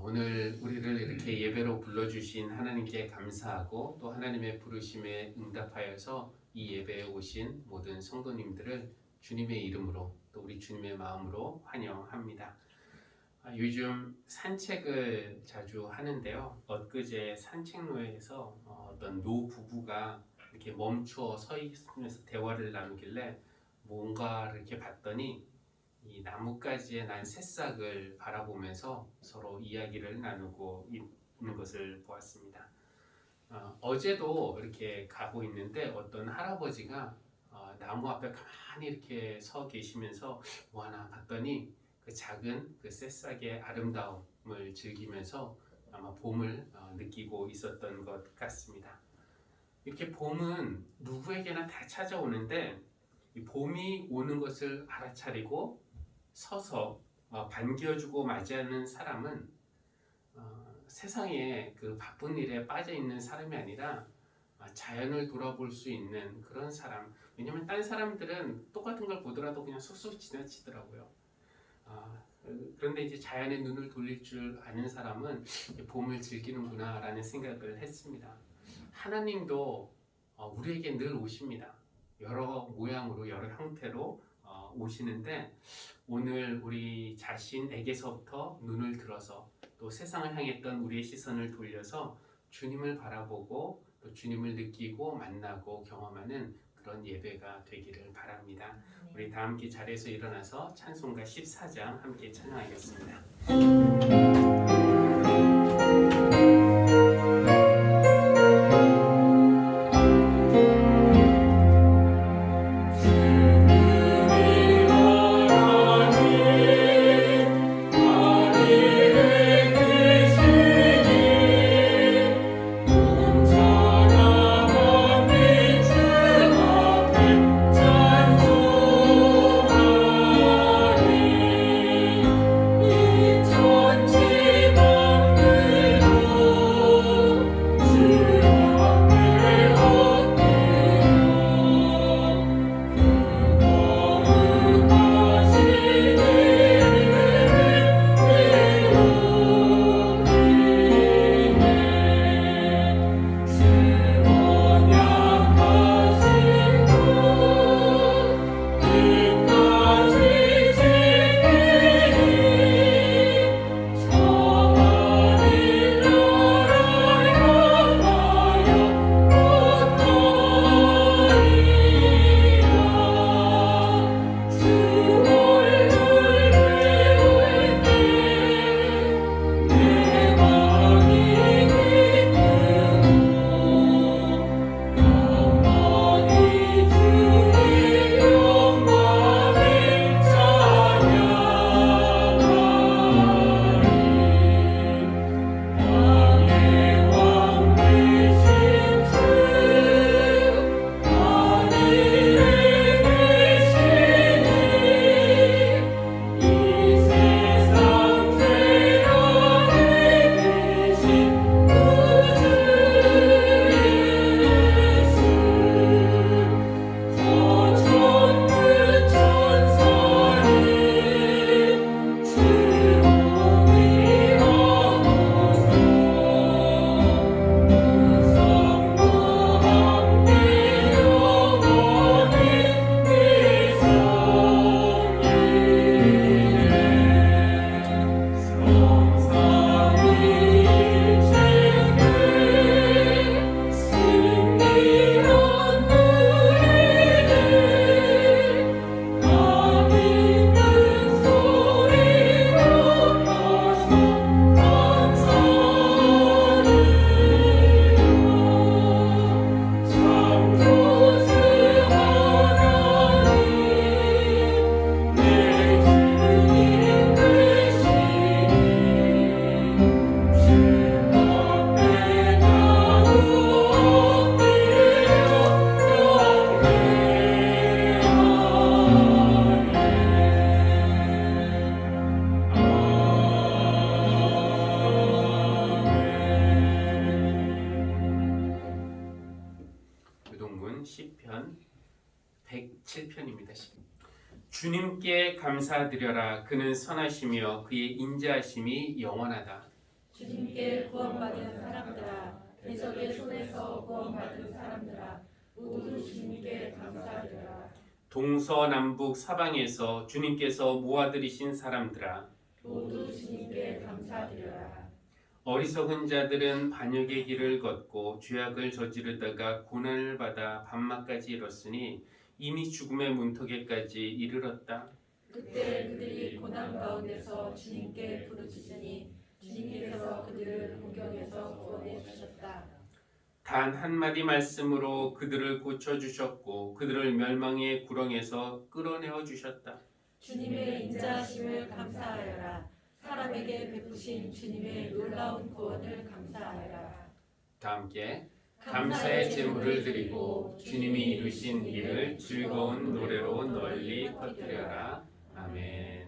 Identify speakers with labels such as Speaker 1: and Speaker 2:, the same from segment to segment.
Speaker 1: 오늘 우리를 이렇게 예배로 불러주신 하나님께 감사하고 또 하나님의 부르심에 응답하여서 이 예배에 오신 모든 성도님들을 주님의 이름으로 또 우리 주님의 마음으로 환영합니다. 요즘 산책을 자주 하는데요. 엊그제 산책로에서 어떤 노부부가 이렇게 멈추어 서 있으면서 대화를 나누길래 뭔가를 이렇게 봤더니 이 나뭇가지에 난 새싹을 바라보면서 서로 이야기를 나누고 있는 것을 보았습니다. 어제도 이렇게 가고 있는데 어떤 할아버지가 나무 앞에 가만히 이렇게 서 계시면서 뭐 하나 봤더니 그 작은 그 새싹의 아름다움을 즐기면서 아마 봄을 느끼고 있었던 것 같습니다. 이렇게 봄은 누구에게나 다 찾아오는데 이 봄이 오는 것을 알아차리고 서서 반겨주고 맞이하는 사람은 세상에 그 바쁜 일에 빠져 있는 사람이 아니라 자연을 돌아볼 수 있는 그런 사람. 왜냐하면 딴 사람들은 똑같은 걸 보더라도 그냥 쑥쑥 지나치더라고요. 그런데 이제 자연의 눈을 돌릴 줄 아는 사람은 봄을 즐기는구나라는 생각을 했습니다. 하나님도 우리에게 늘 오십니다. 여러 모양으로 여러 형태로 오시는데 오늘 우리 자신에게서부터 눈을 들어서 또 세상을 향했던 우리의 시선을 돌려서 주님을 바라보고 또 주님을 느끼고 만나고 경험하는 그런 예배가 되기를 바랍니다. 우리 다 함께 자리에서 일어나서 찬송가 14장 함께 찬양하겠습니다. 시편 107편입니다. 주님께 감사드려라. 그는 선하시며 그의 인자하심이 영원하다.
Speaker 2: 주님께 구원받은 사람들아, 대적의 손에서 구원받은 사람들아, 모두 주님께 감사드려라.
Speaker 1: 동서남북 사방에서 주님께서 모아들이신 사람들아,
Speaker 2: 모두 주님께 감사드려라.
Speaker 1: 어리석은 자들은 반역의 길을 걷고 죄악을 저지르다가 고난을 받아 밤낮까지 이뤘으니 이미 죽음의 문턱에까지 이르렀다.
Speaker 2: 그때 그들이 고난 가운데서 주님께 부르짖으니 주님께서 그들을 공경에서 구원해 주셨다.
Speaker 1: 단 한마디 말씀으로 그들을 고쳐주셨고 그들을 멸망의 구렁에서 끌어내어 주셨다.
Speaker 2: 주님의 인자하심을 감사하여라. 사람에게 베푸신 주님의 놀라운 구원을 감사하여라.
Speaker 1: 다 함께 감사의 제물을 드리고 주님이 이루신 일을 즐거운 노래로 널리 퍼뜨려라. 아멘.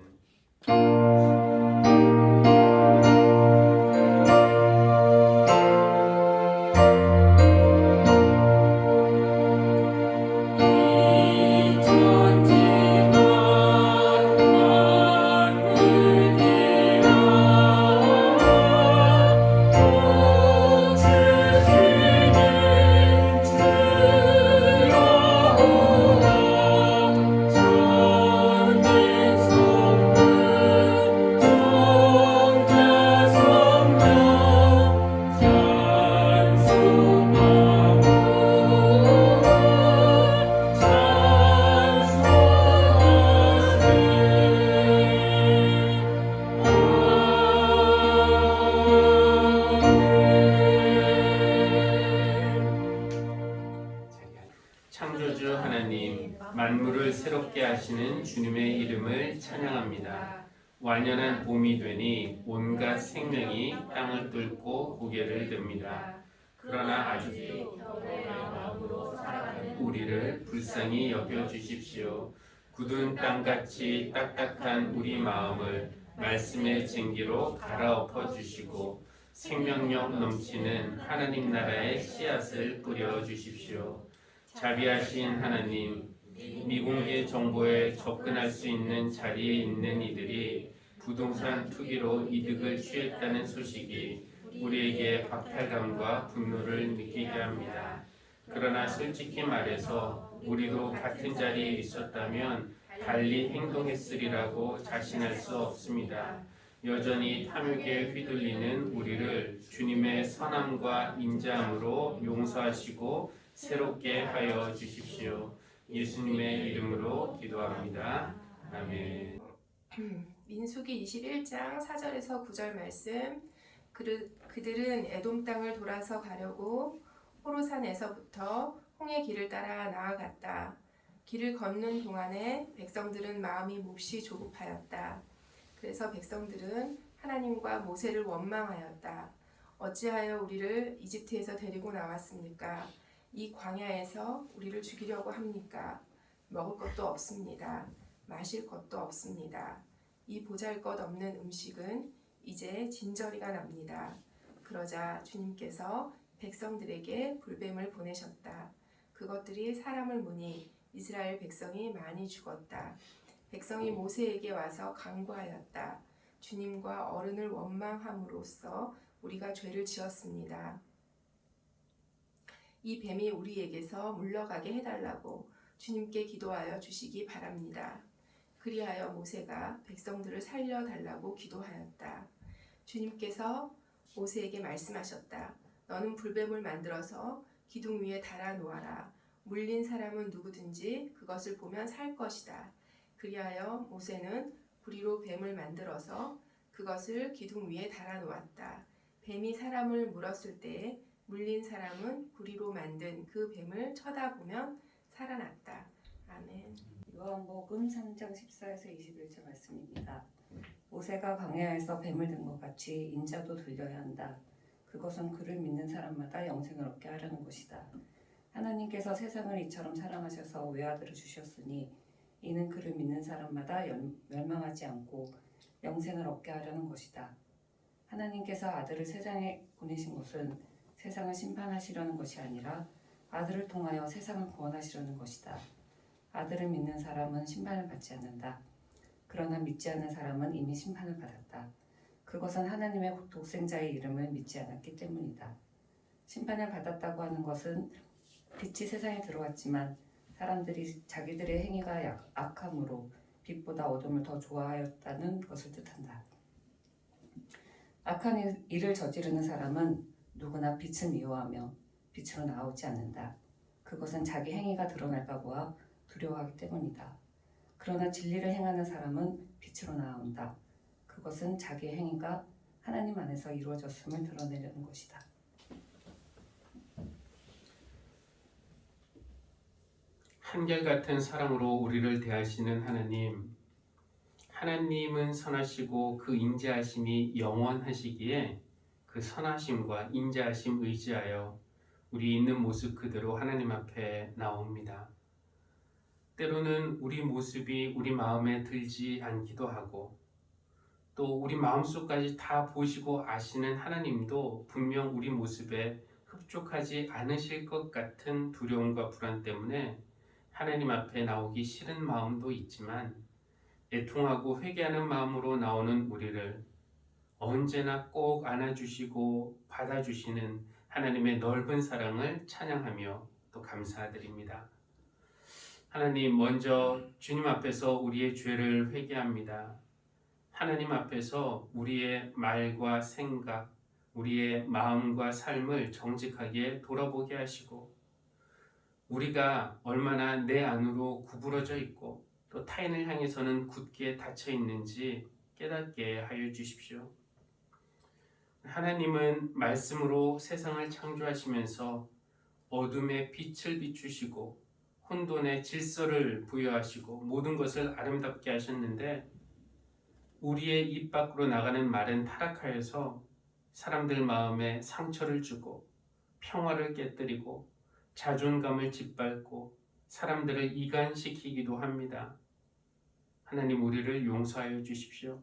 Speaker 1: 창조주 하나님, 만물을 새롭게 하시는 주님의 이름을 찬양합니다. 완연한 봄이 되니 온갖 생명이 땅을 뚫고 고개를 듭니다. 그러나 아직도
Speaker 2: 겨울의 마음으로 살아가는
Speaker 1: 우리를 불쌍히 여겨주십시오. 굳은 땅같이 딱딱한 우리 마음을 말씀의 쟁기로 갈아엎어 주시고 생명력 넘치는 하나님 나라의 씨앗을 뿌려 주십시오. 자비하신 하나님, 미공개 정보에 접근할 수 있는 자리에 있는 이들이 부동산 투기로 이득을 취했다는 소식이 우리에게 박탈감과 분노를 느끼게 합니다. 그러나 솔직히 말해서 우리도 같은 자리에 있었다면 달리 행동했으리라고 자신할 수 없습니다. 여전히 탐욕에 휘둘리는 우리를 주님의 선함과 인자함으로 용서하시고 새롭게 하여 주십시오. 예수님의 이름으로 기도합니다. 아멘.
Speaker 3: 민수기 21장 4절에서 9절 말씀. 그들은 에돔 땅을 돌아서 가려고 호로산에서부터 홍해 길을 따라 나아갔다. 길을 걷는 동안에 백성들은 마음이 몹시 조급하였다. 그래서 백성들은 하나님과 모세를 원망하였다. 어찌하여 우리를 이집트에서 데리고 나왔습니까? 이 광야에서 우리를 죽이려고 합니까? 먹을 것도 없습니다. 마실 것도 없습니다. 이 보잘것없는 음식은 이제 진저리가 납니다. 그러자 주님께서 백성들에게 불뱀을 보내셨다. 그것들이 사람을 무니 이스라엘 백성이 많이 죽었다. 백성이 모세에게 와서 간구하였다. 주님과 어른을 원망함으로써 우리가 죄를 지었습니다. 이 뱀이 우리에게서 물러가게 해달라고 주님께 기도하여 주시기 바랍니다. 그리하여 모세가 백성들을 살려달라고 기도하였다. 주님께서 모세에게 말씀하셨다. 너는 불뱀을 만들어서 기둥 위에 달아 놓아라. 물린 사람은 누구든지 그것을 보면 살 것이다. 그리하여 모세는 구리로 뱀을 만들어서 그것을 기둥 위에 달아 놓았다. 뱀이 사람을 물었을 때에 물린 사람은 구리로 만든 그 뱀을 쳐다보면 살아났다. 아멘.
Speaker 4: 요한복음 3장 14에서 21절 말씀입니다. 모세가 광야에서 뱀을 든 것 같이 인자도 들려야 한다. 그것은 그를 믿는 사람마다 영생을 얻게 하려는 것이다. 하나님께서 세상을 이처럼 사랑하셔서 외아들을 주셨으니 이는 그를 믿는 사람마다 멸망하지 않고 영생을 얻게 하려는 것이다. 하나님께서 아들을 세상에 보내신 것은 세상을 심판하시려는 것이 아니라 아들을 통하여 세상을 구원하시려는 것이다. 아들을 믿는 사람은 심판을 받지 않는다. 그러나 믿지 않는 사람은 이미 심판을 받았다. 그것은 하나님의 독생자의 이름을 믿지 않았기 때문이다. 심판을 받았다고 하는 것은 빛이 세상에 들어왔지만 사람들이 자기들의 행위가 악함으로 빛보다 어둠을 더 좋아하였다는 것을 뜻한다. 악한 일을 저지르는 사람은 누구나 빛을 미워하며 빛으로 나오지 않는다. 그것은 자기 행위가 드러날까 봐 두려워하기 때문이다. 그러나 진리를 행하는 사람은 빛으로 나온다. 그것은 자기 행위가 하나님 안에서 이루어졌음을 드러내려는 것이다.
Speaker 1: 한결같은 사랑으로 우리를 대하시는 하나님, 하나님은 선하시고 그 인자하심이 영원하시기에 그 선하심과 인자하심 의지하여 우리 있는 모습 그대로 하나님 앞에 나옵니다. 때로는 우리 모습이 우리 마음에 들지 않기도 하고 또 우리 마음속까지 다 보시고 아시는 하나님도 분명 우리 모습에 흡족하지 않으실 것 같은 두려움과 불안 때문에 하나님 앞에 나오기 싫은 마음도 있지만 애통하고 회개하는 마음으로 나오는 우리를 언제나 꼭 안아주시고 받아주시는 하나님의 넓은 사랑을 찬양하며 또 감사드립니다. 하나님, 먼저 주님 앞에서 우리의 죄를 회개합니다. 하나님 앞에서 우리의 말과 생각, 우리의 마음과 삶을 정직하게 돌아보게 하시고 우리가 얼마나 내 안으로 구부러져 있고 또 타인을 향해서는 굳게 닫혀 있는지 깨닫게 하여 주십시오. 하나님은 말씀으로 세상을 창조하시면서 어둠에 빛을 비추시고 혼돈에 질서를 부여하시고 모든 것을 아름답게 하셨는데 우리의 입 밖으로 나가는 말은 타락하여서 사람들 마음에 상처를 주고 평화를 깨뜨리고 자존감을 짓밟고 사람들을 이간시키기도 합니다. 하나님, 우리를 용서하여 주십시오.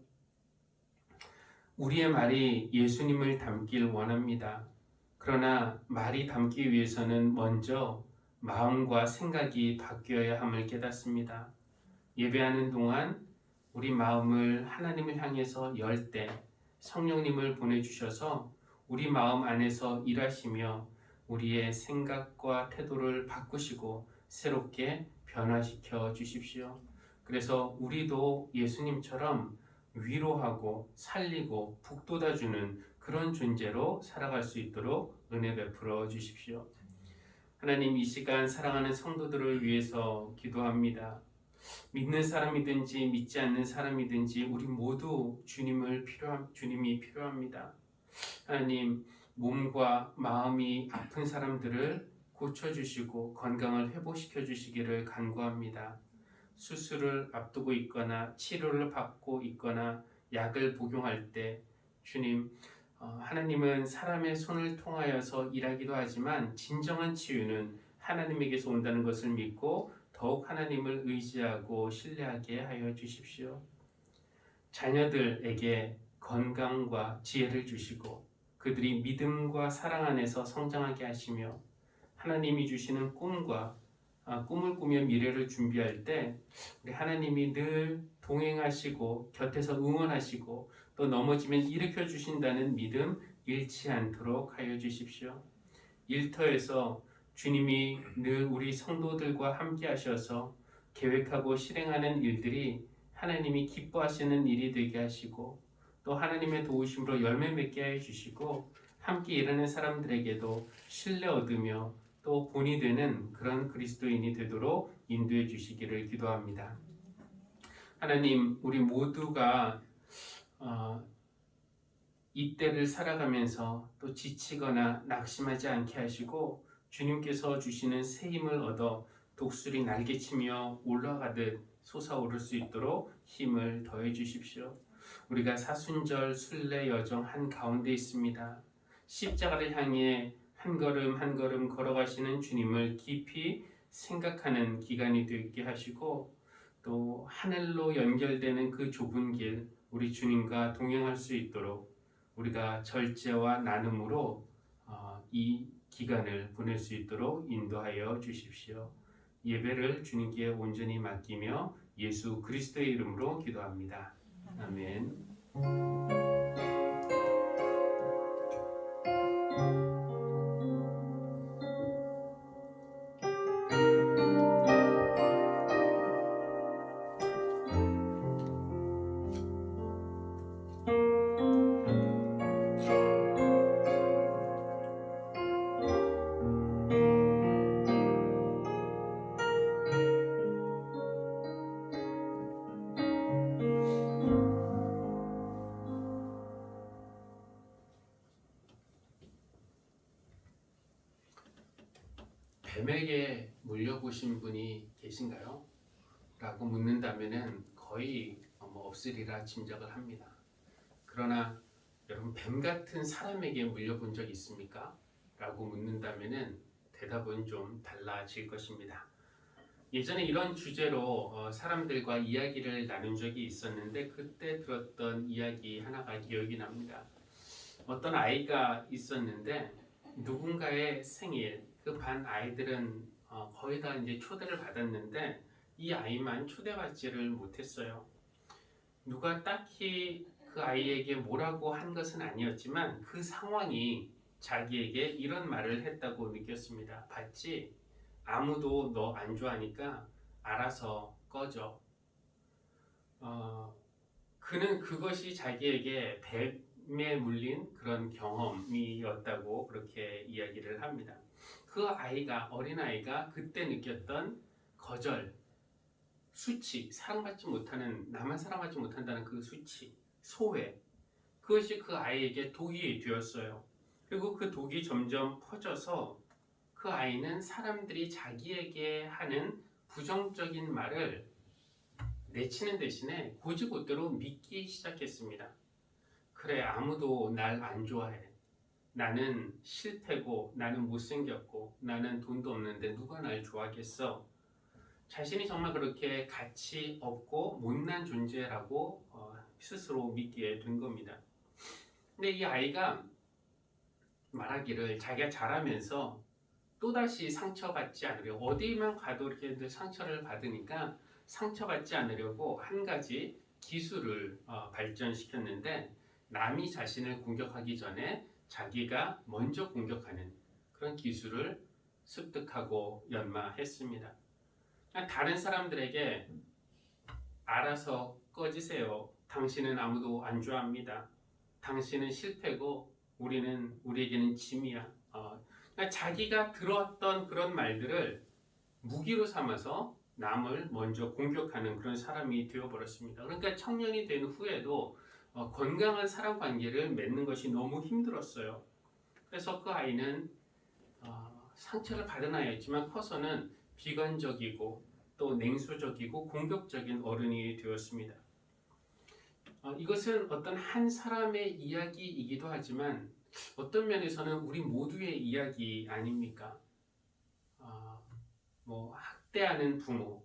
Speaker 1: 우리의 말이 예수님을 담길 원합니다. 그러나 말이 담기 위해서는 먼저 마음과 생각이 바뀌어야 함을 깨닫습니다. 예배하는 동안 우리 마음을 하나님을 향해서 열 때 성령님을 보내주셔서 우리 마음 안에서 일하시며 우리의 생각과 태도를 바꾸시고 새롭게 변화시켜 주십시오. 그래서 우리도 예수님처럼 위로하고 살리고 북돋아주는 그런 존재로 살아갈 수 있도록 은혜 베풀어 주십시오. 하나님, 이 시간 사랑하는 성도들을 위해서 기도합니다. 믿는 사람이든지 믿지 않는 사람이든지 우리 모두 주님이 필요합니다. 하나님, 몸과 마음이 아픈 사람들을 고쳐주시고 건강을 회복시켜 주시기를 간구합니다. 수술을 앞두고 있거나 치료를 받고 있거나 약을 복용할 때 주님, 하나님은 사람의 손을 통하여서 일하기도 하지만 진정한 치유는 하나님에게서 온다는 것을 믿고 더욱 하나님을 의지하고 신뢰하게 하여 주십시오. 자녀들에게 건강과 지혜를 주시고 그들이 믿음과 사랑 안에서 성장하게 하시며 하나님이 주시는 꿈을 꾸며 미래를 준비할 때 우리 하나님이 늘 동행하시고 곁에서 응원하시고 또 넘어지면 일으켜 주신다는 믿음 잃지 않도록 하여 주십시오. 일터에서 주님이 늘 우리 성도들과 함께 하셔서 계획하고 실행하는 일들이 하나님이 기뻐하시는 일이 되게 하시고 또 하나님의 도우심으로 열매 맺게 해 주시고 함께 일하는 사람들에게도 신뢰 얻으며 또 본이 되는 그런 그리스도인이 되도록 인도해 주시기를 기도합니다. 하나님, 우리 모두가 이때를 살아가면서 또 지치거나 낙심하지 않게 하시고 주님께서 주시는 새 힘을 얻어 독수리 날개치며 올라가듯 솟아오를 수 있도록 힘을 더해 주십시오. 우리가 사순절 순례 여정 한가운데 있습니다. 십자가를 향해 한 걸음 한 걸음 걸어가시는 주님을 깊이 생각하는 기간이 되게 하시고 또 하늘로 연결되는 그 좁은 길 우리 주님과 동행할 수 있도록 우리가 절제와 나눔으로 이 기간을 보낼 수 있도록 인도하여 주십시오. 예배를 주님께 온전히 맡기며 예수 그리스도의 이름으로 기도합니다. 아멘. 뱀에게 물려보신 분이 계신가요? 라고 묻는다면은 거의 없으리라 짐작을 합니다. 그러나 여러분 뱀 같은 사람에게 물려본 적 있습니까? 라고 묻는다면은 대답은 좀 달라질 것입니다. 예전에 이런 주제로 사람들과 이야기를 나눈 적이 있었는데 그때 들었던 이야기 하나가 기억이 납니다. 어떤 아이가 있었는데 누군가의 생일, 그 반 아이들은 거의 다 이제 초대를 받았는데 이 아이만 초대받지를 못했어요. 누가 딱히 그 아이에게 뭐라고 한 것은 아니었지만 그 상황이 자기에게 이런 말을 했다고 느꼈습니다. 봤지? 아무도 너 안 좋아하니까 알아서 꺼져. 그는 그것이 자기에게 뱀에 물린 그런 경험이었다고 그렇게 이야기를 합니다. 그 아이가, 어린아이가 그때 느꼈던 거절, 수치, 사랑받지 못하는, 나만 사랑받지 못한다는 그 수치, 소외, 그것이 그 아이에게 독이 되었어요. 그리고 그 독이 점점 퍼져서 그 아이는 사람들이 자기에게 하는 부정적인 말을 내치는 대신에 곧이곧대로 믿기 시작했습니다. 그래, 아무도 날 안 좋아해. 나는 실패고, 나는 못생겼고, 나는 돈도 없는데 누가 날 좋아하겠어? 자신이 정말 그렇게 가치 없고 못난 존재라고 스스로 믿게 된 겁니다. 근데 이 아이가 말하기를 자기가 자라면서 또다시 상처받지 않으려고, 어디만 가도 이렇게 상처를 받으니까 상처받지 않으려고 한 가지 기술을 발전시켰는데, 남이 자신을 공격하기 전에 자기가 먼저 공격하는 그런 기술을 습득하고 연마했습니다. 다른 사람들에게 알아서 꺼지세요. 당신은 아무도 안 좋아합니다. 당신은 실패고 우리에게는 짐이야. 그러니까 자기가 들었던 그런 말들을 무기로 삼아서 남을 먼저 공격하는 그런 사람이 되어버렸습니다. 그러니까 청년이 된 후에도 건강한 사람 관계를 맺는 것이 너무 힘들었어요. 그래서 그 아이는 상처를 받은 아이였지만 커서는 비관적이고 또 냉소적이고 공격적인 어른이 되었습니다. 이것은 어떤 한 사람의 이야기이기도 하지만 어떤 면에서는 우리 모두의 이야기 아닙니까? 학대하는 부모,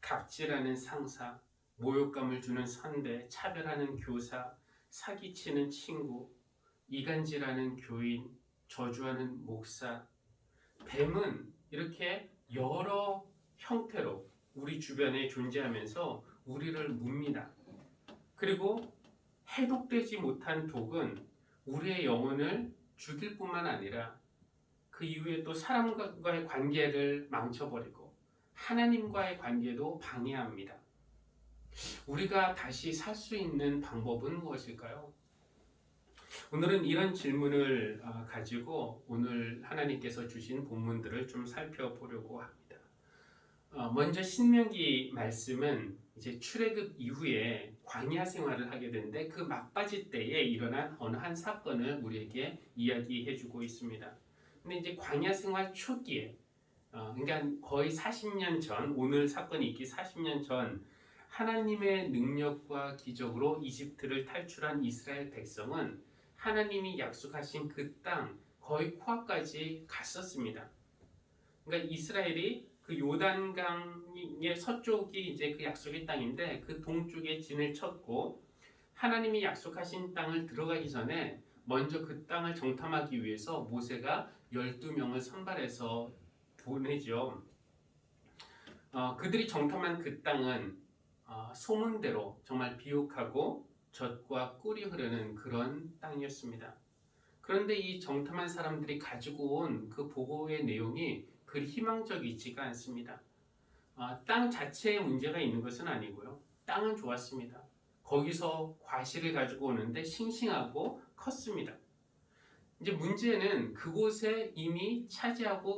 Speaker 1: 갑질하는 상사, 모욕감을 주는 선배, 차별하는 교사, 사기치는 친구, 이간질하는 교인, 저주하는 목사. 뱀은 이렇게 여러 형태로 우리 주변에 존재하면서 우리를 뭅니다. 그리고 해독되지 못한 독은 우리의 영혼을 죽일 뿐만 아니라 그 이후에 또 사람과의 관계를 망쳐버리고 하나님과의 관계도 방해합니다. 우리가 다시 살 수 있는 방법은 무엇일까요? 오늘은 이런 질문을 가지고 오늘 하나님께서 주신 본문들을 좀 살펴보려고 합니다. 먼저 신명기 말씀은 이제 출애굽 이후에 광야 생활을 하게 되는데 그 막바지 때에 일어난 어느 한 사건을 우리에게 이야기해주고 있습니다. 근데 이제 광야 생활 초기에, 그러니까 거의 40년 전, 오늘 사건이 있기 40년 전 하나님의 능력과 기적으로 이집트를 탈출한 이스라엘 백성은 하나님이 약속하신 그 땅 거의 코앞까지 갔었습니다. 그러니까 이스라엘이 그 요단강의 서쪽이 이제 그 약속의 땅인데 그 동쪽에 진을 쳤고 하나님이 약속하신 땅을 들어가기 전에 먼저 그 땅을 정탐하기 위해서 모세가 12명을 선발해서 보내죠. 그들이 정탐한 그 땅은 소문대로 정말 비옥하고 젖과 꿀이 흐르는 그런 땅이었습니다. 그런데 이 정탐한 사람들이 가지고 온 그 보고의 내용이 그리 희망적이지가 않습니다. 땅 자체에 문제가 있는 것은 아니고요. 땅은 좋았습니다. 거기서 과실을 가지고 오는데 싱싱하고 컸습니다. 이제 문제는 그곳에 이미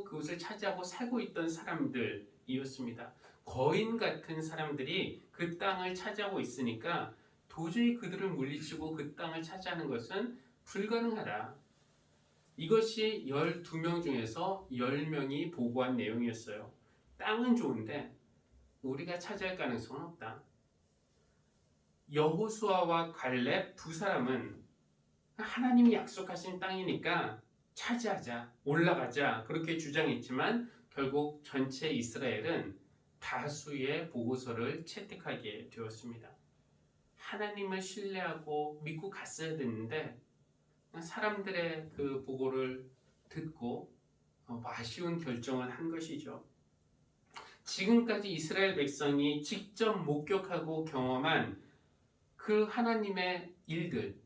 Speaker 1: 그곳을 차지하고 살고 있던 사람들이었습니다. 거인 같은 사람들이 그 땅을 차지하고 있으니까 도저히 그들을 물리치고 그 땅을 차지하는 것은 불가능하다. 이것이 12명 중에서 10명이 보고한 내용이었어요. 땅은 좋은데 우리가 차지할 가능성은 없다. 여호수아와 갈렙 두 사람은 하나님이 약속하신 땅이니까 차지하자, 올라가자 그렇게 주장했지만 결국 전체 이스라엘은 다수의 보고서를 채택하게 되었습니다. 하나님을 신뢰하고 믿고 갔어야 됐는데 사람들의 그 보고를 듣고 아쉬운 결정을 한 것이죠. 지금까지 이스라엘 백성이 직접 목격하고 경험한 그 하나님의 일들,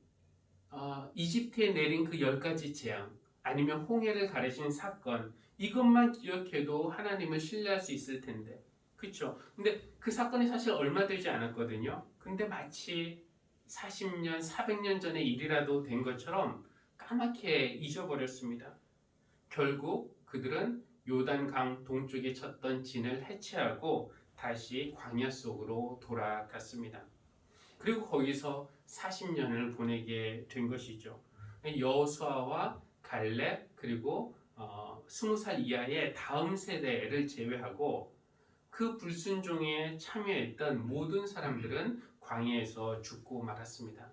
Speaker 1: 이집트에 내린 그 10가지 재앙, 아니면 홍해를 가르신 사건, 이것만 기억해도 하나님을 신뢰할 수 있을 텐데, 그렇죠? 근데 그 사건이 사실 얼마 되지 않았거든요. 근데 마치 40년, 400년 전의 일이라도 된 것처럼 까맣게 잊어버렸습니다. 결국 그들은 요단강 동쪽에 쳤던 진을 해체하고 다시 광야 속으로 돌아갔습니다. 그리고 거기서 40년을 보내게 된 것이죠. 여호수아와 갈렙 그리고 20살 이하의 다음 세대를 제외하고 그 불순종에 참여했던 모든 사람들은 광야에서 죽고 말았습니다.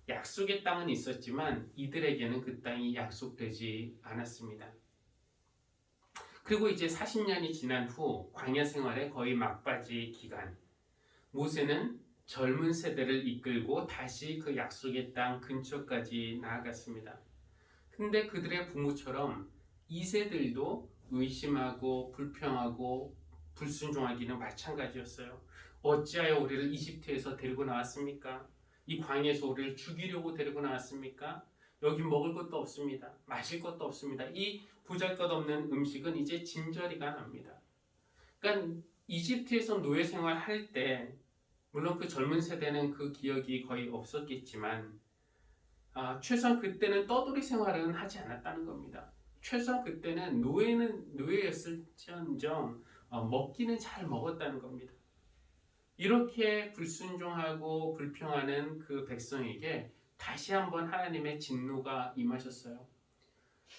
Speaker 1: 약속의 땅은 있었지만 이들에게는 그 땅이 약속되지 않았습니다. 그리고 이제 40년이 지난 후 광야 생활의 거의 막바지 기간, 모세는 젊은 세대를 이끌고 다시 그 약속의 땅 근처까지 나아갔습니다. 근데 그들의 부모처럼 2세들도 의심하고 불평하고 불순종하기는 마찬가지였어요. 어찌하여 우리를 이집트에서 데리고 나왔습니까? 이 광야에서 우리를 죽이려고 데리고 나왔습니까? 여기 먹을 것도 없습니다. 마실 것도 없습니다. 이 보잘것없는 음식은 이제 진저리가 납니다. 그러니까 이집트에서 노예 생활할 때 물론 그 젊은 세대는 그 기억이 거의 없었겠지만 최소한 그때는 떠돌이 생활은 하지 않았다는 겁니다. 최소한 그때는 노예였을지언정 먹기는 잘 먹었다는 겁니다. 이렇게 불순종하고 불평하는 그 백성에게 다시 한번 하나님의 진노가 임하셨어요.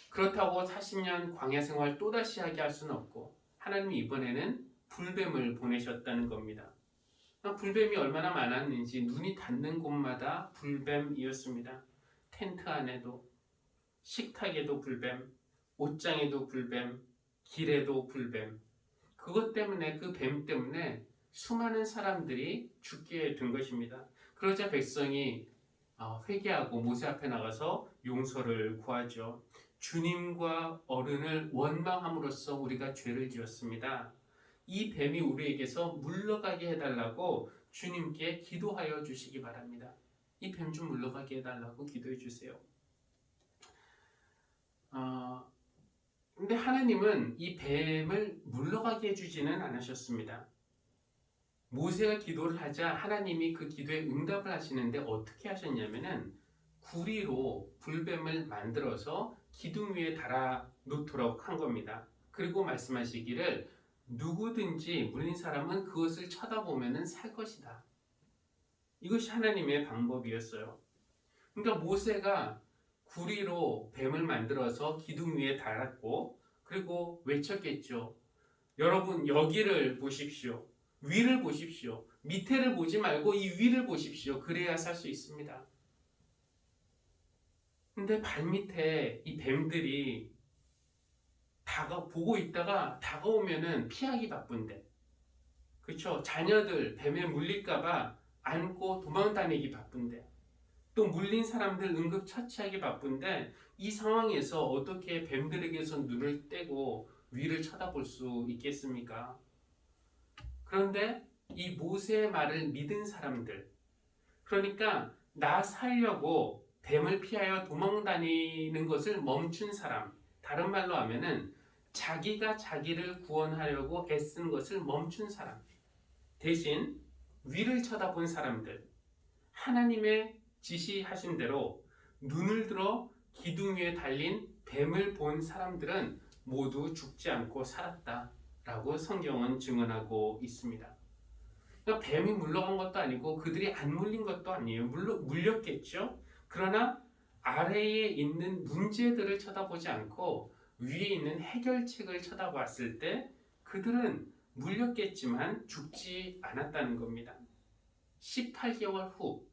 Speaker 1: 그렇다고 40년 광야 생활 또다시 하게 할 수는 없고 하나님이 이번에는 불뱀을 보내셨다는 겁니다. 불뱀이 얼마나 많았는지 눈이 닿는 곳마다 불뱀이었습니다. 텐트 안에도, 식탁에도 불뱀, 옷장에도 불뱀, 길에도 불뱀. 그것 때문에, 그 뱀 때문에 수많은 사람들이 죽게 된 것입니다. 그러자 백성이 회개하고 모세 앞에 나가서 용서를 구하죠. 주님과 어른을 원망함으로써 우리가 죄를 지었습니다. 이 뱀이 우리에게서 물러가게 해달라고 주님께 기도하여 주시기 바랍니다. 이 뱀 좀 물러가게 해달라고 기도해 주세요. 근데 하나님은 이 뱀을 물러가게 해주지는 않으셨습니다. 모세가 기도를 하자 하나님이 그 기도에 응답을 하시는데 어떻게 하셨냐면은 구리로 불뱀을 만들어서 기둥 위에 달아 놓도록 한 겁니다. 그리고 말씀하시기를 누구든지 물린 사람은 그것을 쳐다보면은 살 것이다. 이것이 하나님의 방법이었어요. 그러니까 모세가 구리로 뱀을 만들어서 기둥 위에 달았고 그리고 외쳤겠죠. 여러분 여기를 보십시오. 위를 보십시오. 밑에를 보지 말고 이 위를 보십시오. 그래야 살 수 있습니다. 근데 발밑에 이 뱀들이 보고 있다가 다가오면은 피하기 바쁜데, 그렇죠? 자녀들 뱀에 물릴까봐 안고 도망 다니기 바쁜데, 또 물린 사람들 응급 처치하기 바쁜데, 이 상황에서 어떻게 뱀들에게서 눈을 떼고 위를 쳐다볼 수 있겠습니까? 그런데 이 모세의 말을 믿은 사람들, 그러니까 나 살려고 뱀을 피하여 도망 다니는 것을 멈춘 사람, 다른 말로 하면은 자기가 자기를 구원하려고 애쓴 것을 멈춘 사람, 대신 위를 쳐다본 사람들, 하나님의 지시하신 대로 눈을 들어 기둥 위에 달린 뱀을 본 사람들은 모두 죽지 않고 살았다라고 성경은 증언하고 있습니다. 그러니까 뱀이 물러간 것도 아니고 그들이 안 물린 것도 아니에요. 물론 물렸겠죠. 그러나 아래에 있는 문제들을 쳐다보지 않고 위에 있는 해결책을 쳐다봤을 때 그들은 물렸겠지만 죽지 않았다는 겁니다. 18개월 후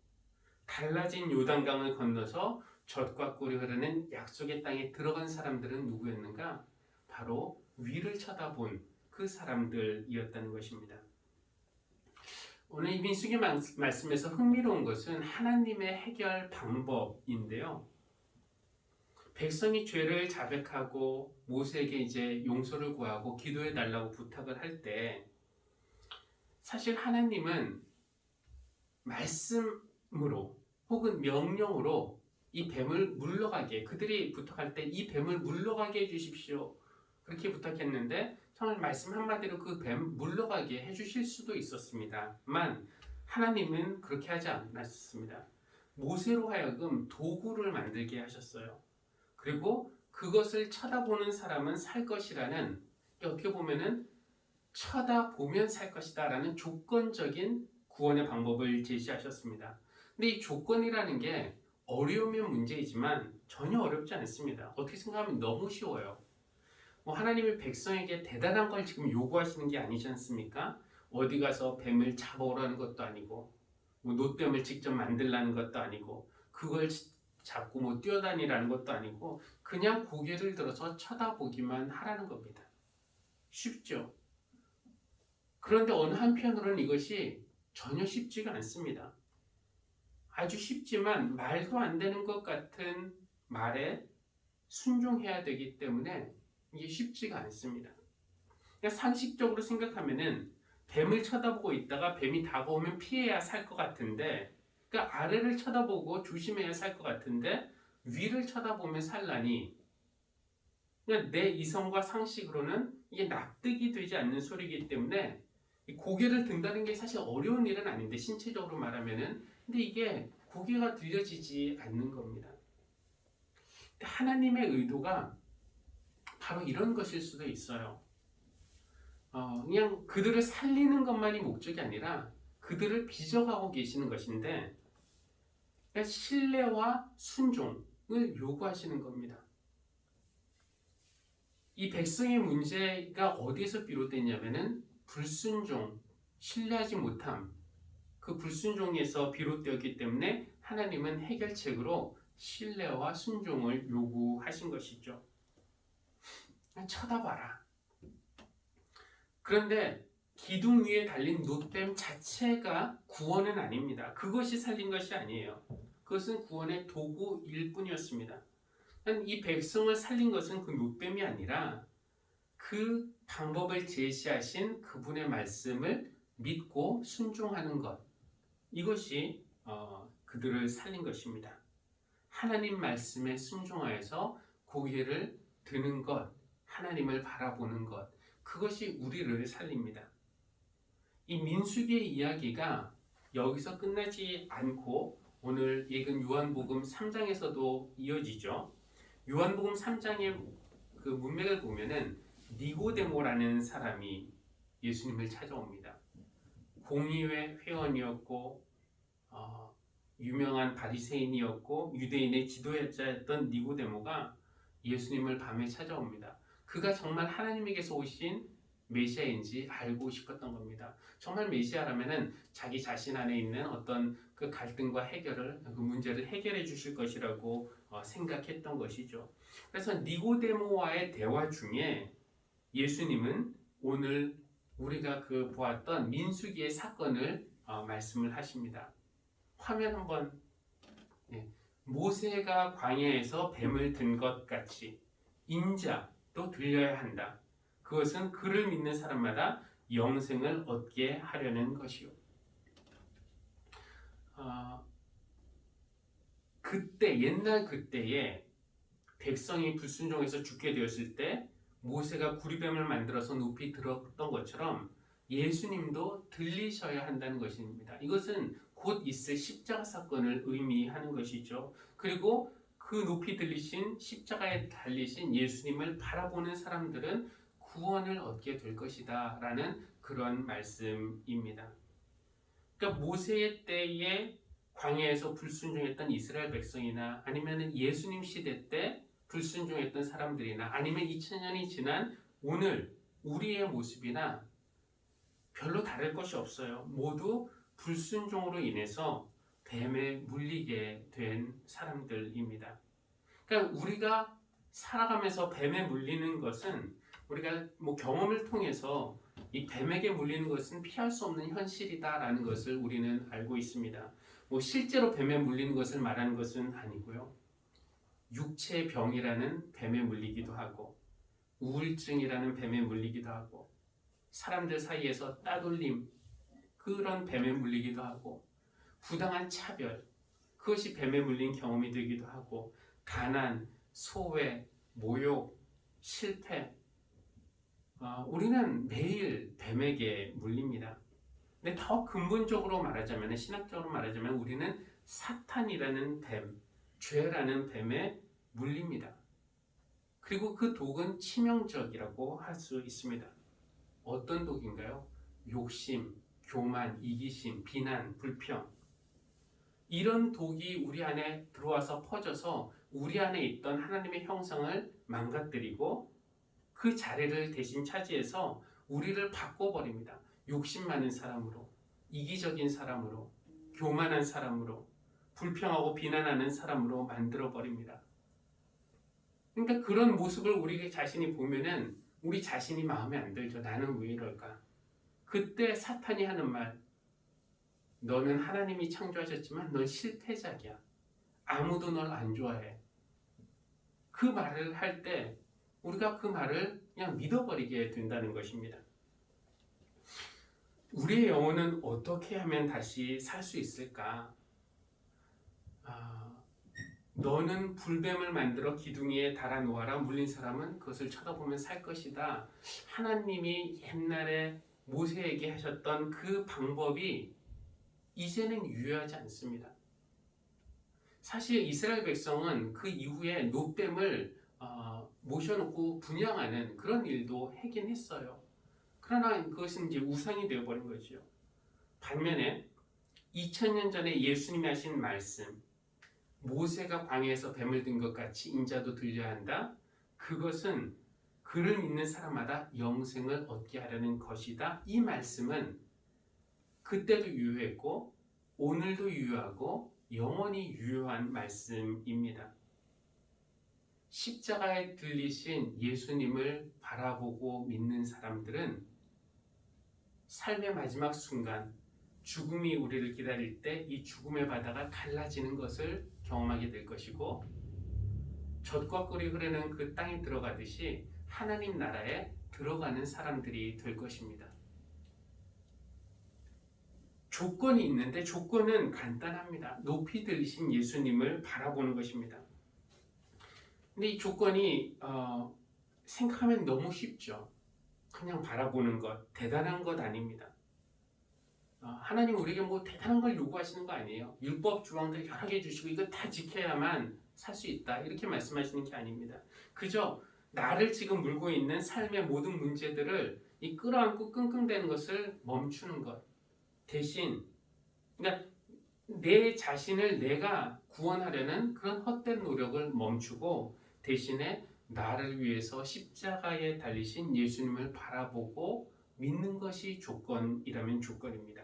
Speaker 1: 달라진 요단강을 건너서 젖과 꿀이 흐르는 약속의 땅에 들어간 사람들은 누구였는가? 바로 위를 쳐다본 그 사람들이었다는 것입니다. 오늘 이 민수기 말씀에서 흥미로운 것은 하나님의 해결 방법인데요. 백성이 죄를 자백하고 모세에게 이제 용서를 구하고 기도해 달라고 부탁을 할 때 사실 하나님은 말씀으로 혹은 명령으로 이 뱀을 물러가게, 그들이 부탁할 때 이 뱀을 물러가게 해주십시오, 그렇게 부탁했는데 정말 말씀 한마디로 그 뱀 물러가게 해주실 수도 있었습니다만 하나님은 그렇게 하지 않았습니다. 모세로 하여금 도구를 만들게 하셨어요. 그리고 그것을 쳐다보는 사람은 살 것이라는, 어떻게 보면은 쳐다보면 살 것이다 라는 조건적인 구원의 방법을 제시하셨습니다. 근데 이 조건이라는 게 어려우면 문제이지만 전혀 어렵지 않습니다. 어떻게 생각하면 너무 쉬워요. 하나님이 백성에게 대단한 걸 지금 요구하시는 게 아니지 않습니까? 어디 가서 뱀을 잡아오라는 것도 아니고 노뱀을 직접 만들라는 것도 아니고 그걸 잡고 뛰어다니라는 것도 아니고 그냥 고개를 들어서 쳐다보기만 하라는 겁니다. 쉽죠? 그런데 어느 한편으로는 이것이 전혀 쉽지가 않습니다. 아주 쉽지만 말도 안 되는 것 같은 말에 순종해야 되기 때문에 이게 쉽지가 않습니다. 그냥 상식적으로 생각하면은 뱀을 쳐다보고 있다가 뱀이 다가오면 피해야 살 것 같은데, 그러니까 아래를 쳐다보고 조심해야 살 것 같은데 위를 쳐다보면 살라니, 그냥 내 이성과 상식으로는 이게 납득이 되지 않는 소리이기 때문에 고개를 든다는 게 사실 어려운 일은 아닌데, 신체적으로 말하면은, 근데 이게 고개가 들려지지 않는 겁니다. 하나님의 의도가 바로 이런 것일 수도 있어요. 그냥 그들을 살리는 것만이 목적이 아니라 그들을 빚어가고 계시는 것인데, 그러니까 신뢰와 순종을 요구하시는 겁니다. 이 백성의 문제가 어디에서 비롯됐냐면은 불순종, 신뢰하지 못함, 그 불순종에서 비롯되었기 때문에 하나님은 해결책으로 신뢰와 순종을 요구하신 것이죠. 쳐다봐라. 그런데 기둥 위에 달린 노뱀 자체가 구원은 아닙니다. 그것이 살린 것이 아니에요. 그것은 구원의 도구일 뿐이었습니다. 이 백성을 살린 것은 그 노뱀이 아니라 그 방법을 제시하신 그분의 말씀을 믿고 순종하는 것, 이것이 그들을 살린 것입니다. 하나님 말씀에 순종하여서 고개를 드는 것, 하나님을 바라보는 것, 그것이 우리를 살립니다. 이 민수기의 이야기가 여기서 끝나지 않고 오늘 읽은 요한복음 3장에서도 이어지죠. 요한복음 3장의 그 문맥을 보면은 니고데모라는 사람이 예수님을 찾아옵니다. 공의회 회원이었고 유명한 바리새인이었고 유대인의 지도자였던 니고데모가 예수님을 밤에 찾아옵니다. 그가 정말 하나님에게서 오신 메시아인지 알고 싶었던 겁니다. 정말 메시아라면은 자기 자신 안에 있는 어떤 그 갈등과 그 문제를 해결해 주실 것이라고 생각했던 것이죠. 그래서 니고데모와의 대화 중에 예수님은 오늘 우리가 보았던 민수기의 사건을 말씀을 하십니다. 화면 한번. 모세가 광야에서 뱀을 든 것 같이 인자도 들려야 한다. 그것은 그를 믿는 사람마다 영생을 얻게 하려는 것이요. 옛날 그때에 백성이 불순종해서 죽게 되었을 때 모세가 구리뱀을 만들어서 높이 들었던 것처럼 예수님도 들리셔야 한다는 것입니다. 이것은 곧 있을 십자가 사건을 의미하는 것이죠. 그리고 그 높이 들리신 십자가에 달리신 예수님을 바라보는 사람들은 구원을 얻게 될 것이다 라는 그런 말씀입니다. 그러니까 모세의 때에 광야에서 불순종했던 이스라엘 백성이나 아니면 예수님 시대 때 불순종했던 사람들이나 아니면 2000년이 지난 오늘 우리의 모습이나 별로 다를 것이 없어요. 모두 불순종으로 인해서 뱀에 물리게 된 사람들입니다. 그러니까 우리가 살아가면서 뱀에 물리는 것은 우리가 경험을 통해서 이 뱀에게 물리는 것은 피할 수 없는 현실이다라는 것을 우리는 알고 있습니다. 실제로 뱀에 물리는 것을 말하는 것은 아니고요. 육체의 병이라는 뱀에 물리기도 하고 우울증이라는 뱀에 물리기도 하고 사람들 사이에서 따돌림 그런 뱀에 물리기도 하고 부당한 차별 그것이 뱀에 물린 경험이 되기도 하고 가난, 소외, 모욕, 실패 우리는 매일 뱀에게 물립니다. 근데 더 근본적으로 말하자면 신학적으로 말하자면 우리는 사탄이라는 뱀, 죄라는 뱀에 물립니다. 그리고 그 독은 치명적이라고 할 수 있습니다. 어떤 독인가요? 욕심, 교만, 이기심, 비난, 불평 이런 독이 우리 안에 들어와서 퍼져서 우리 안에 있던 하나님의 형상을 망가뜨리고 그 자리를 대신 차지해서 우리를 바꿔버립니다. 욕심 많은 사람으로, 이기적인 사람으로, 교만한 사람으로, 불평하고 비난하는 사람으로 만들어버립니다. 그러니까 그런 모습을 우리 자신이 보면은 우리 자신이 마음에 안 들죠. 나는 왜 이럴까? 그때 사탄이 하는 말, 너는 하나님이 창조하셨지만 넌 실패작이야. 아무도 널 안 좋아해. 그 말을 할 때 우리가 그 말을 그냥 믿어버리게 된다는 것입니다. 우리의 영혼은 어떻게 하면 다시 살 수 있을까? 너는 불뱀을 만들어 기둥이에 달아 놓아라. 물린 사람은 그것을 쳐다보면 살 것이다. 하나님이 옛날에 모세에게 하셨던 그 방법이 이제는 유효하지 않습니다. 사실 이스라엘 백성은 그 이후에 노뱀을 모셔놓고 분양하는 그런 일도 하긴 했어요. 그러나 그것은 이제 우상이 되어버린 거죠. 반면에 2000년 전에 예수님이 하신 말씀, 모세가 광야에서 뱀을 든 것 같이 인자도 들려야 한다. 그것은 그를 믿는 사람마다 영생을 얻게 하려는 것이다. 이 말씀은 그때도 유효했고 오늘도 유효하고 영원히 유효한 말씀입니다. 십자가에 들리신 예수님을 바라보고 믿는 사람들은 삶의 마지막 순간 죽음이 우리를 기다릴 때 이 죽음의 바다가 갈라지는 것을 경험하게 될 것이고 젖과 꿀이 흐르는 그 땅에 들어가듯이 하나님 나라에 들어가는 사람들이 될 것입니다. 조건이 있는데 조건은 간단합니다. 높이 들리신 예수님을 바라보는 것입니다. 근데 이 조건이 생각하면 너무 쉽죠. 그냥 바라보는 것, 대단한 것 아닙니다. 하나님 우리에게 대단한 걸 요구하시는 거 아니에요. 율법 조항들 여러 개 주시고 이거 다 지켜야만 살 수 있다 이렇게 말씀하시는 게 아닙니다. 그저 나를 지금 물고 있는 삶의 모든 문제들을 이 끌어안고 끙끙대는 것을 멈추는 것 대신 그러니까 내 자신을 내가 구원하려는 그런 헛된 노력을 멈추고 대신에 나를 위해서 십자가에 달리신 예수님을 바라보고 믿는 것이 조건이라면 조건입니다.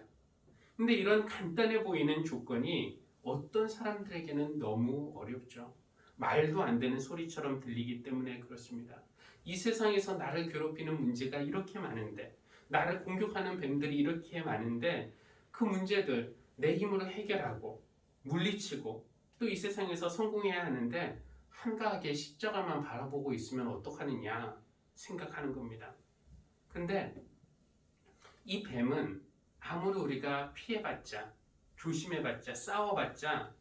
Speaker 1: 근데 이런 간단해 보이는 조건이 어떤 사람들에게는 너무 어렵죠. 말도 안 되는 소리처럼 들리기 때문에 그렇습니다. 이 세상에서 나를 괴롭히는 문제가 이렇게 많은데 나를 공격하는 뱀들이 이렇게 많은데 그 문제들 내 힘으로 해결하고 물리치고 또 이 세상에서 성공해야 하는데 한가하게 십자가만 바라보고 있으면 어떡하느냐 생각하는 겁니다. 근데 이 뱀은 아무리 우리가 피해봤자 조심해봤자 싸워봤자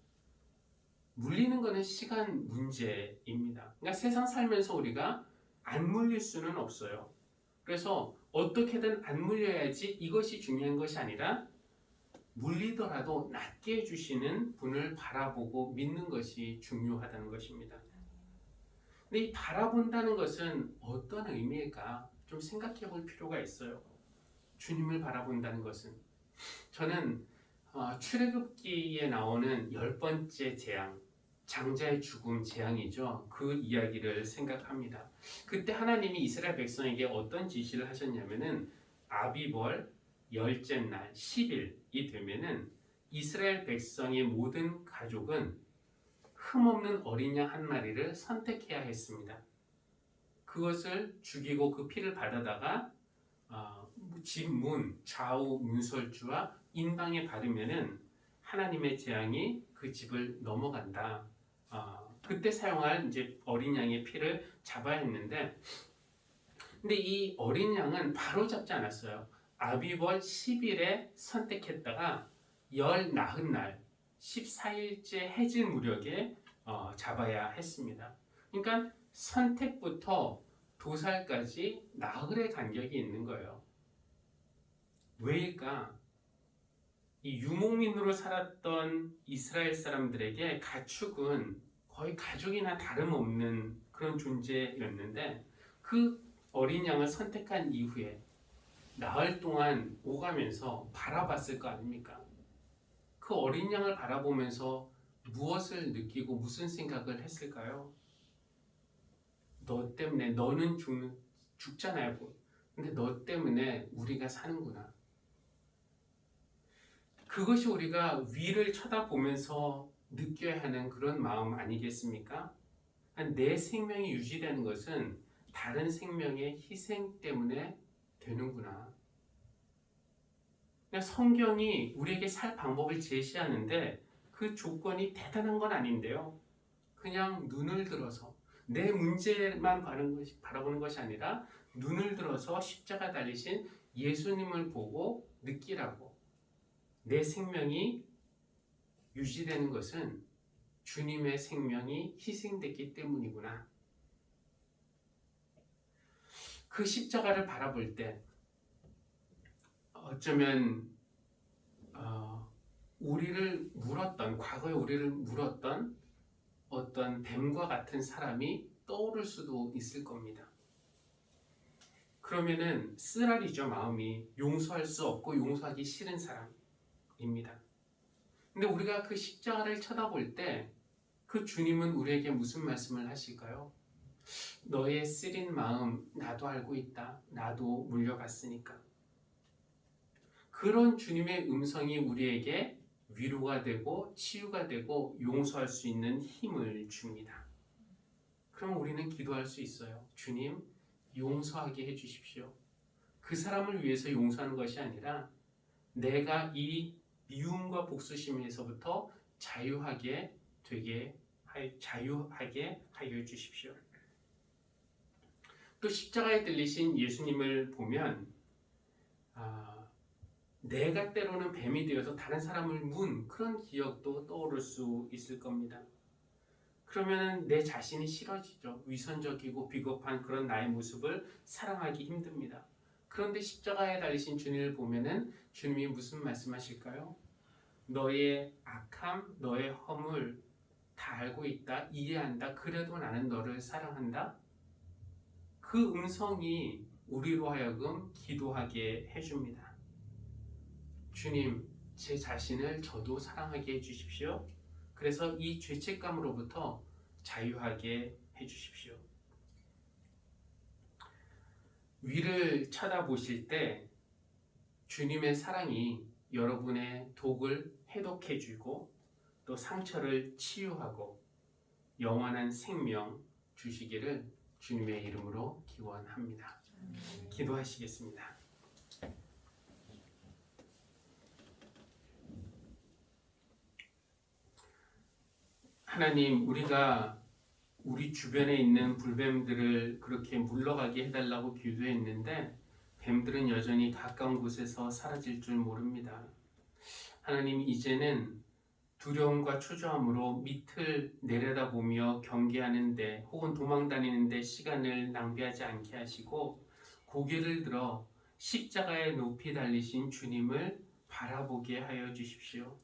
Speaker 1: 물리는 것은 시간 문제입니다. 그러니까 세상 살면서 우리가 안 물릴 수는 없어요. 그래서 어떻게든 안 물려야지 이것이 중요한 것이 아니라 물리더라도 낫게 해주시는 분을 바라보고 믿는 것이 중요하다는 것입니다. 근데 이 바라본다는 것은 어떤 의미일까 좀 생각해 볼 필요가 있어요. 주님을 바라본다는 것은 저는 출애굽기에 나오는 10번째 재앙, 장자의 죽음 재앙이죠. 그 이야기를 생각합니다. 그때 하나님이 이스라엘 백성에게 어떤 지시를 하셨냐면은 아비벌 열째 날 10일이 되면은 이스라엘 백성의 모든 가족은 흠없는 어린 양 한 마리를 선택해야 했습니다. 그것을 죽이고 그 피를 받아다가 집 문, 좌우 문설주와 인방에 바르면은 하나님의 재앙이 그 집을 넘어간다. 그때 사용할 이제 어린 양의 피를 잡아야 했는데, 근데 이 어린 양은 바로 잡지 않았어요. 아비벌 10일에 선택했다가 열 나흔 날 14일째 해질 무렵에 잡아야 했습니다. 그러니까 선택부터 도살까지 나흘의 간격이 있는 거예요. 왜일까? 이 유목민으로 살았던 이스라엘 사람들에게 가축은 거의 가족이나 다름없는 그런 존재였는데, 그 어린 양을 선택한 이후에 나흘 동안 오가면서 바라봤을 거 아닙니까? 그 어린 양을 바라보면서 무엇을 느끼고 무슨 생각을 했을까요? 너 때문에, 너는 죽잖아요. 근데 너 때문에 우리가 사는구나. 그것이 우리가 위를 쳐다보면서 느껴야 하는 그런 마음 아니겠습니까? 내 생명이 유지되는 것은 다른 생명의 희생 때문에 되는구나. 성경이 우리에게 살 방법을 제시하는데 그 조건이 대단한 건 아닌데요. 그냥 눈을 들어서 내 문제만 바라보는 것이 아니라 눈을 들어서 십자가 달리신 예수님을 보고 느끼라고. 내 생명이 유지되는 것은 주님의 생명이 희생됐기 때문이구나. 그 십자가를 바라볼 때 어쩌면 과거에 우리를 물었던 어떤 뱀과 같은 사람이 떠오를 수도 있을 겁니다. 그러면은 쓰라리죠, 마음이. 용서할 수 없고 용서하기 싫은 사람입니다. 근데 우리가 그 십자가를 쳐다볼 때 그 주님은 우리에게 무슨 말씀을 하실까요? 너의 쓰린 마음 나도 알고 있다. 나도 물려봤으니까. 그런 주님의 음성이 우리에게 위로가 되고 치유가 되고 용서할 수 있는 힘을 줍니다. 그럼 우리는 기도할 수 있어요. 주님, 용서하게 해주십시오. 그 사람을 위해서 용서하는 것이 아니라 내가 이 미움과 복수심에서부터 자유하게 하여 주십시오. 또 십자가에 들리신 예수님을 보면 내가 때로는 뱀이 되어서 다른 사람을 문 그런 기억도 떠오를 수 있을 겁니다. 그러면 내 자신이 싫어지죠. 위선적이고 비겁한 그런 나의 모습을 사랑하기 힘듭니다. 그런데 십자가에 달리신 주님을 보면은 주님이 무슨 말씀하실까요? 너의 악함, 너의 허물 다 알고 있다, 이해한다. 그래도 나는 너를 사랑한다. 그 음성이 우리로 하여금 기도하게 해줍니다. 주님, 제 자신을 저도 사랑하게 해주십시오. 그래서 이 죄책감으로부터 자유하게 해주십시오. 위를 쳐다보실 때 주님의 사랑이 여러분의 독을 해독해주고 또 상처를 치유하고 영원한 생명 주시기를 주님의 이름으로 기원합니다. 기도하시겠습니다. 하나님, 우리가 우리 주변에 있는 불뱀들을 그렇게 물러가게 해달라고 기도했는데 뱀들은 여전히 가까운 곳에서 사라질 줄 모릅니다. 하나님, 이제는 두려움과 초조함으로 밑을 내려다보며 경계하는데 혹은 도망다니는데 시간을 낭비하지 않게 하시고 고개를 들어 십자가에 높이 달리신 주님을 바라보게 하여 주십시오.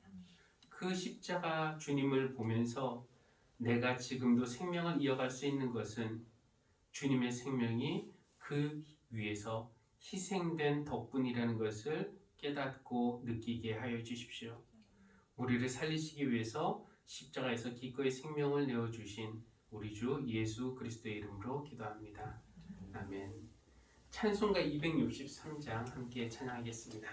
Speaker 1: 그 십자가 주님을 보면서 내가 지금도 생명을 이어갈 수 있는 것은 주님의 생명이 그 위에서 희생된 덕분이라는 것을 깨닫고 느끼게 하여 주십시오. 우리를 살리시기 위해서 십자가에서 기꺼이 생명을 내어주신 우리 주 예수 그리스도의 이름으로 기도합니다. 아멘. 찬송가 263장 함께 찬양하겠습니다.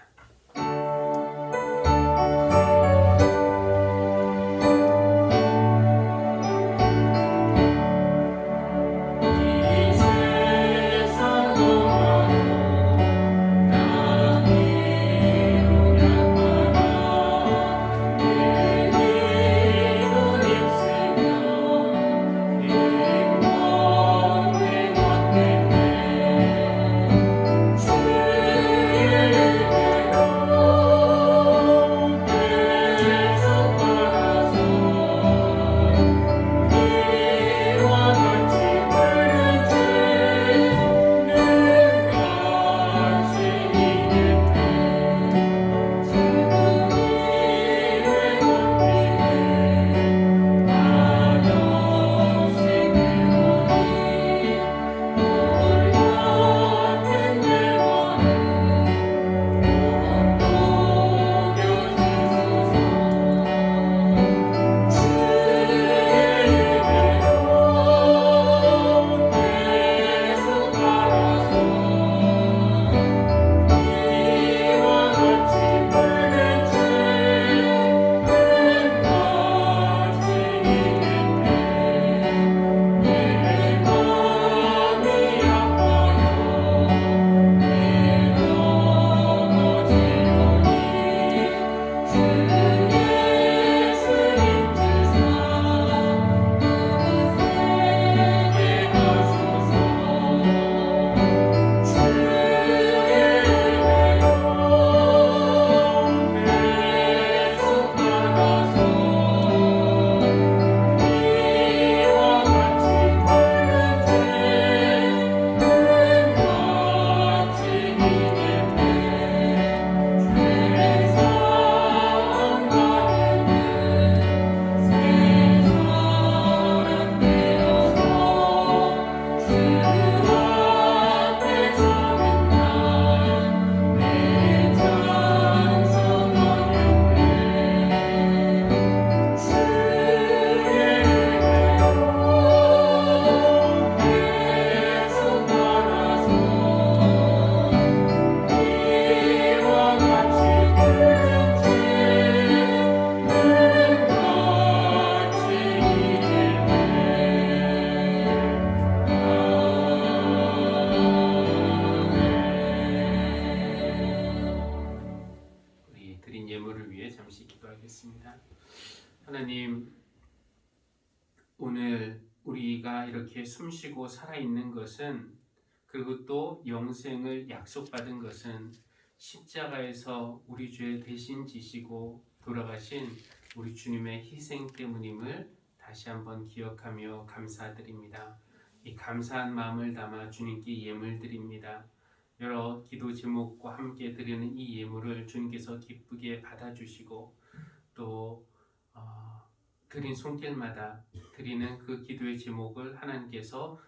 Speaker 1: 하나님, 오늘 우리가 이렇게 숨쉬고 살아있는 것은, 그리고 또 영생을 약속받은 것은 십자가에서 우리 죄 대신 지시고 돌아가신 우리 주님의 희생 때문임을 다시 한번 기억하며 감사드립니다. 이 감사한 마음을 담아 주님께 예물 드립니다. 여러 기도 제목과 함께 드리는 이 예물을 주님께서 기쁘게 받아주시고 또 드린 손길마다 드리는 그 기도의 제목을 하나님께서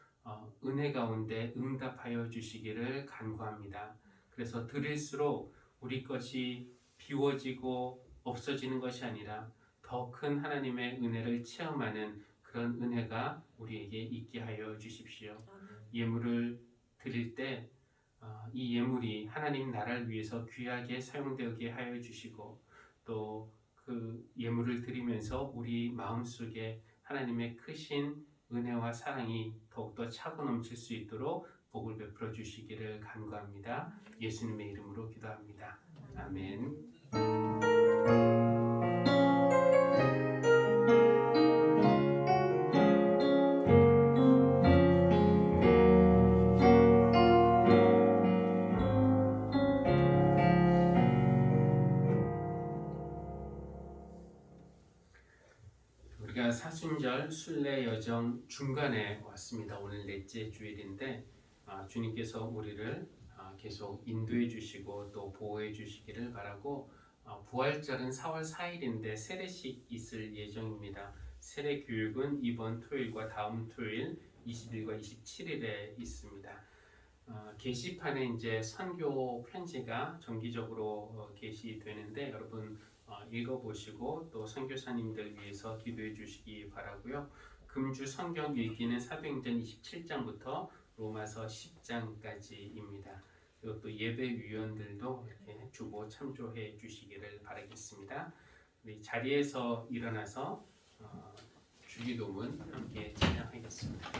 Speaker 1: 은혜 가운데 응답하여 주시기를 간구합니다. 그래서 드릴수록 우리 것이 비워지고 없어지는 것이 아니라 더 큰 하나님의 은혜를 체험하는 그런 은혜가 우리에게 있게 하여 주십시오. 예물을 드릴 때 이 예물이 하나님 나라를 위해서 귀하게 사용되게 하여 주시고 또 그 예물을 드리면서 우리 마음속에 하나님의 크신 은혜와 사랑이 더욱더 차고 넘칠 수 있도록 복을 베풀어 주시기를 간구합니다. 예수님의 이름으로 기도합니다. 아멘. 우리가 사순절 순례 여정 중간에 왔습니다. 오늘 넷째 주일인데 주님께서 우리를 계속 인도해 주시고 또 보호해 주시기를 바라고 부활절은 4월 4일인데 세례식 있을 예정입니다. 세례 교육은 이번 토요일과 다음 토요일 20일과 27일에 있습니다. 게시판에 이제 선교 편지가 정기적으로 게시되는데 여러분 읽어보시고 또 선교사님들 위해서 기도해 주시기 바라고요. 금주 성경 읽기는 사도행전 27장부터 로마서 10장까지입니다. 그리고 또 예배위원들도 이렇게 주보 참조해 주시기를 바라겠습니다. 우리 자리에서 일어나서 주기도문 함께 찬양하겠습니다.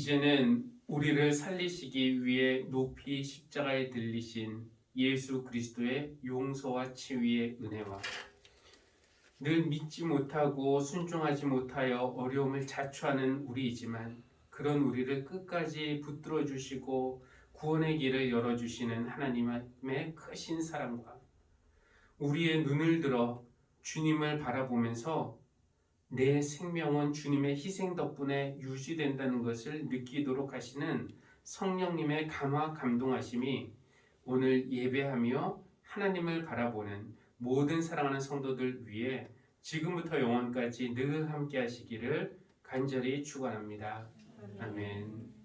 Speaker 1: 이제는 우리를 살리시기 위해 높이 십자가에 들리신 예수 그리스도의 용서와 치유의 은혜와 늘 믿지 못하고 순종하지 못하여 어려움을 자초하는 우리이지만 그런 우리를 끝까지 붙들어 주시고 구원의 길을 열어주시는 하나님의 크신 사랑과 우리의 눈을 들어 주님을 바라보면서 내 생명은 주님의 희생 덕분에 유지된다는 것을 느끼도록 하시는 성령님의 감화 감동하심이 오늘 예배하며 하나님을 바라보는 모든 사랑하는 성도들 위해 지금부터 영원까지 늘 함께 하시기를 간절히 축원합니다. 아멘.